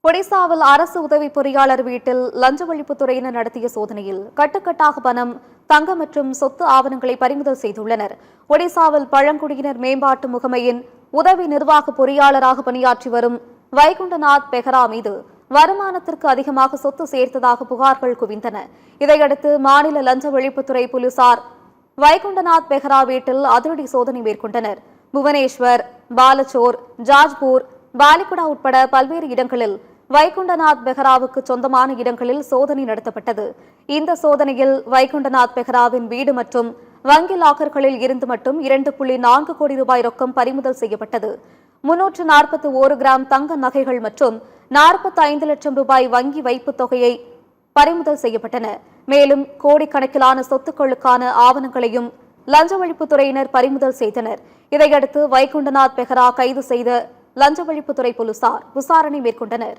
ஒடிசாவில் அரசு உதவி பொறியாளர் வீட்டில் லஞ்ச ஒழிப்புத்துறையினர் நடத்திய சோதனையில் கட்டுக்கட்டாக பணம், தங்கம் மற்றும் சொத்து ஆவணங்களை பறிமுதல் செய்துள்ளனர். ஒடிசாவில் பழங்குடியினர் மேம்பாட்டு முகமையின் உதவி நிர்வாக பொறியாளராக பணியாற்றி வரும் வைகுண்டநாத் பெஹரா மீது வருமானத்திற்கு அதிகமாக சொத்து சேர்த்ததாக புகார்கள் குவிந்தன. இதையடுத்து மாநில லஞ்ச ஒழிப்புத்துறை போலீசார் வைகுண்டநாத் பெஹரா வீட்டில் அதிரடி சோதனை மேற்கொண்டனர். புவனேஸ்வர், பாலச்சோர், ஜாஜ்பூர், பாலிகுடா உட்பட பல்வேறு இடங்களில் வைகுண்டநாத் பெஹராவுக்கு சொந்தமான இடங்களில் சோதனை நடத்தப்பட்டது. இந்த சோதனையில் வைகுண்டநாத் பெஹராவின் வீடு மற்றும் வங்கி லாக்கர்களில் இருந்து மட்டும் 2.4 கோடி ரூபாய் ரொக்கம் பறிமுதல் செய்யப்பட்டது. 341 கிராம் தங்க நகைகள் மற்றும் 45 லட்சம் ரூபாய் வங்கி வைப்புத் தொகையை பறிமுதல் செய்யப்பட்டன. மேலும் கோடிக்கணக்கிலான சொத்துக்களுக்கான ஆவணங்களையும் லஞ்ச ஒழிப்புத்துறையினர் பறிமுதல் செய்தனர். இதையடுத்து வைகுண்டநாத் பெஹரா கைது செய்த லஞ்ச ஒழிப்புத்துறை போலீசார் விசாரணை மேற்கொண்டனர்.